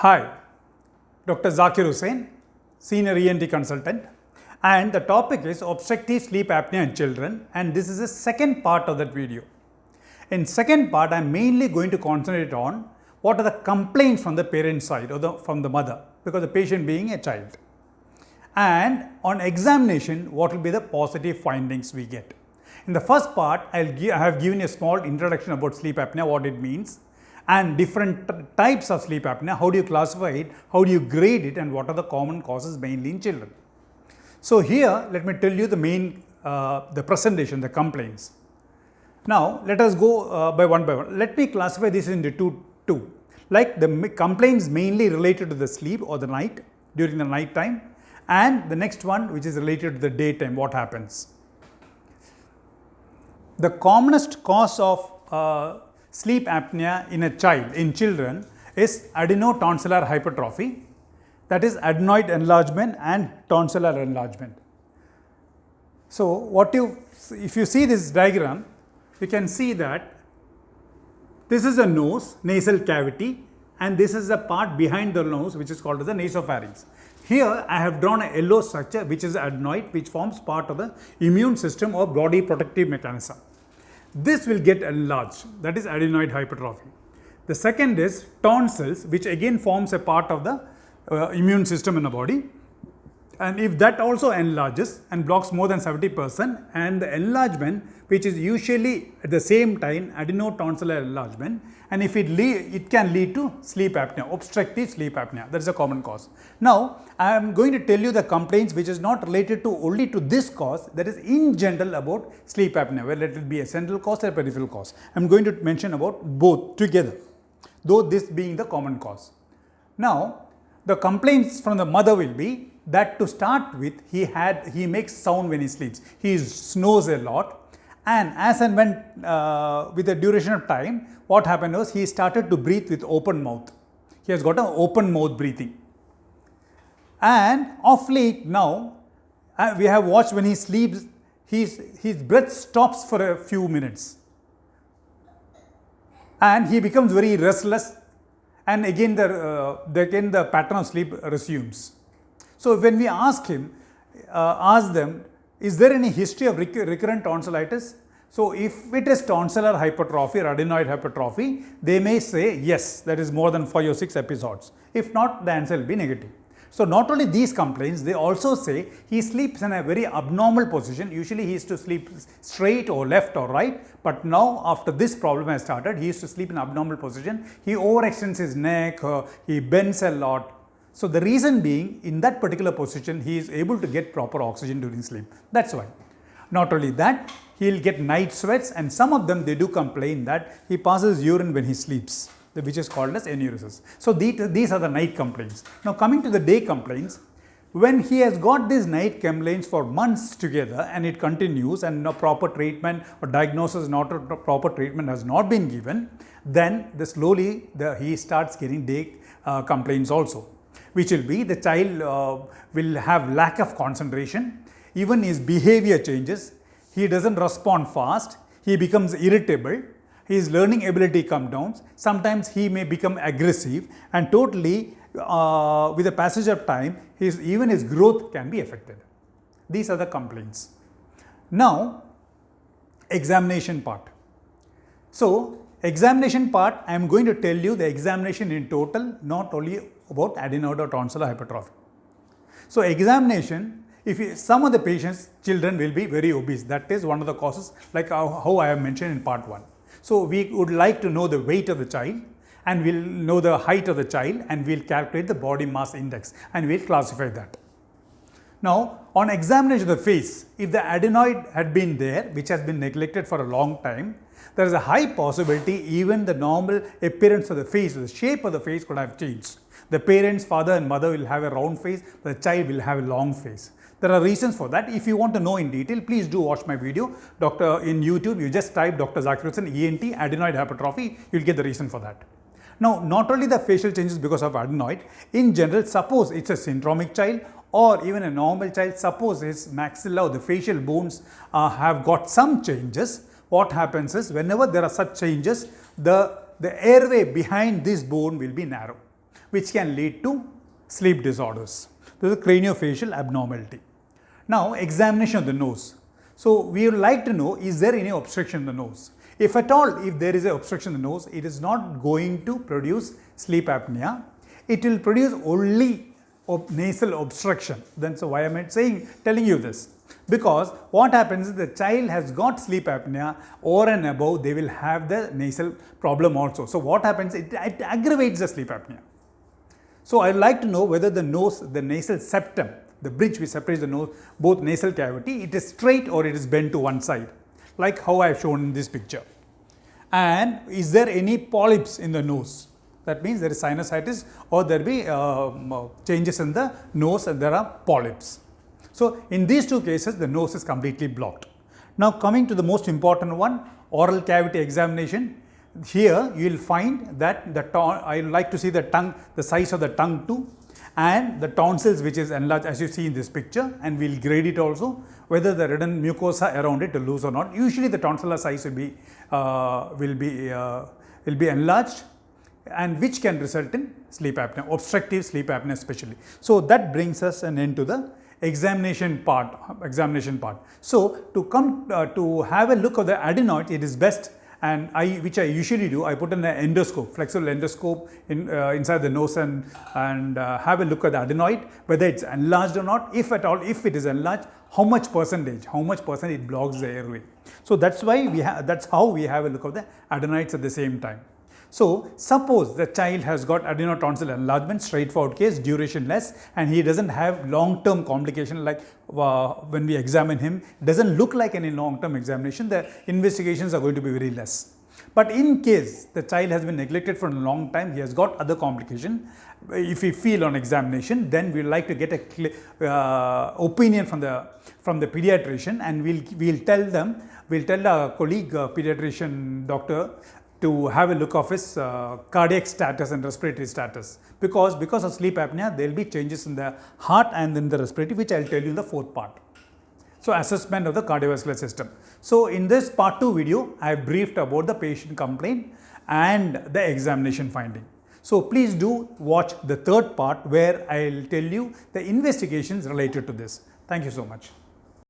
Hi, Dr. Zakir Hussain, Senior ENT Consultant, and the topic is obstructive sleep apnea in children, and this is the second part of that video. In second part, I am mainly going to concentrate on what are the complaints from the parent side or from the mother, because the patient being a child. And on examination, what will be the positive findings we get. In the first part, I have given a small introduction about sleep apnea, what it means, and different types of sleep apnea, how do you classify it, how do you grade it, and what are the common causes mainly in children. So here, let me tell you the main, the presentation, the complaints. Now, let us go by one. Let me classify this into two. Like the complaints mainly related to the sleep or the night, during the night time, and the next one which is related to the daytime, what happens. The commonest cause of sleep apnea in children is adenotonsillar hypertrophy, that is adenoid enlargement and tonsillar enlargement. So, if you see this diagram, you can see that this is a nose, nasal cavity, and this is the part behind the nose which is called as the nasopharynx. Here I have drawn a yellow structure which is adenoid, which forms part of the immune system or body protective mechanism. This will get enlarged, that is adenoid hypertrophy. The second is tonsils, which again forms a part of the immune system in the body, and if that also enlarges and blocks more than 70%, and the enlargement which is usually at the same time adenotonsillar enlargement, and if it can lead to sleep apnea, obstructive sleep apnea, that is a common cause. Now, I am going to tell you the complaints which is not related to only to this cause, that is in general about sleep apnea, whether it will be a central cause or a peripheral cause. I am going to mention about both together, though this being the common cause. Now, the complaints from the mother will be that to start with, he makes sound when he sleeps. He snores a lot, and as and when with the duration of time, what happened was he started to breathe with open mouth. He has got an open mouth breathing. And of late now, we have watched when he sleeps, his breath stops for a few minutes. And he becomes very restless, and again the pattern of sleep resumes. So when we ask them, is there any history of recurrent tonsillitis? So if it is tonsillar hypertrophy or adenoid hypertrophy, they may say yes, that is more than 5 or 6 episodes. If not, the answer will be negative. So not only these complaints, they also say he sleeps in a very abnormal position. Usually he used to sleep straight or left or right, but now after this problem has started, he used to sleep in an abnormal position. He overextends his neck, he bends a lot. So the reason being, in that particular position, he is able to get proper oxygen during sleep. That's why. Not only that, he will get night sweats, and some of them they do complain that he passes urine when he sleeps, which is called as enuresis. So these are the night complaints. Now coming to the day complaints, when he has got these night complaints for months together and it continues and no proper treatment or diagnosis, proper treatment has not been given, then slowly he starts getting day complaints also, which will be the child will have lack of concentration, even his behavior changes, he doesn't respond fast, he becomes irritable, his learning ability comes down, sometimes he may become aggressive, and totally with the passage of time, even his growth can be affected. These are the complaints. Now, examination part. So, examination part, I am going to tell you the examination in total, not only about adenoid or tonsillar hypertrophy. So, examination, some of the patients, children will be very obese. That is one of the causes, like how I have mentioned in part 1. So, we would like to know the weight of the child, and we'll know the height of the child, and we'll calculate the body mass index, and we'll classify that. Now, on examination of the face, if the adenoid had been there, which has been neglected for a long time, there is a high possibility even the normal appearance of the face, the shape of the face could have changed. The parents, father and mother will have a round face, the child will have a long face. There are reasons for that. If you want to know in detail, please do watch my video. In YouTube, you just type Dr. Zakir Hussain ENT adenoid hypertrophy, you will get the reason for that. Now, not only the facial changes because of adenoid, in general, suppose it's a syndromic child or even a normal child, suppose his maxilla or the facial bones have got some changes, what happens is whenever there are such changes, the airway behind this bone will be narrow. which can lead to sleep disorders. This is a craniofacial abnormality. Now, examination of the nose. So, we would like to know, is there any obstruction in the nose? If at all, if there is an obstruction in the nose, it is not going to produce sleep apnea. It will produce only nasal obstruction. Then, so why am I telling you this? Because what happens is the child has got sleep apnea or and above, they will have the nasal problem also. So, what happens? It aggravates the sleep apnea. So, I would like to know whether the nose, the nasal septum, the bridge which separates the nose, both nasal cavity, it is straight or it is bent to one side, like how I have shown in this picture. And is there any polyps in the nose? That means there is sinusitis or there be changes in the nose and there are polyps. So, in these two cases, the nose is completely blocked. Now, coming to the most important one, oral cavity examination. Here, you will find that I would like to see the tongue, the size of the tongue too, and the tonsils which is enlarged as you see in this picture, and we will grade it also, whether the redundant mucosa around it is loose or not. Usually, the tonsillar size will be enlarged, and which can result in sleep apnea, obstructive sleep apnea especially. So, that brings us an end to the examination part. So, to come to have a look at the adenoid, it is best, and which I usually do, I put in an endoscope, flexible endoscope inside the nose and have a look at the adenoid, whether it's enlarged or not. If at all, if it is enlarged, how much percent it blocks the airway. So, that's how we have a look at the adenoids at the same time. So, suppose the child has got adenotonsil enlargement, straightforward case, duration less, and he doesn't have long-term complication like when we examine him, doesn't look like any long-term examination, the investigations are going to be very less. But in case the child has been neglected for a long time, he has got other complication, if we feel on examination, then we would like to get a opinion from the pediatrician, and we'll tell our colleague pediatrician doctor to have a look of his cardiac status and respiratory status, because of sleep apnea there will be changes in the heart and in the respiratory, which I will tell you in the fourth part. So, assessment of the cardiovascular system. So, in this part 2 video, I have briefed about the patient complaint and the examination finding. So, please do watch the third part where I will tell you the investigations related to this. Thank you so much.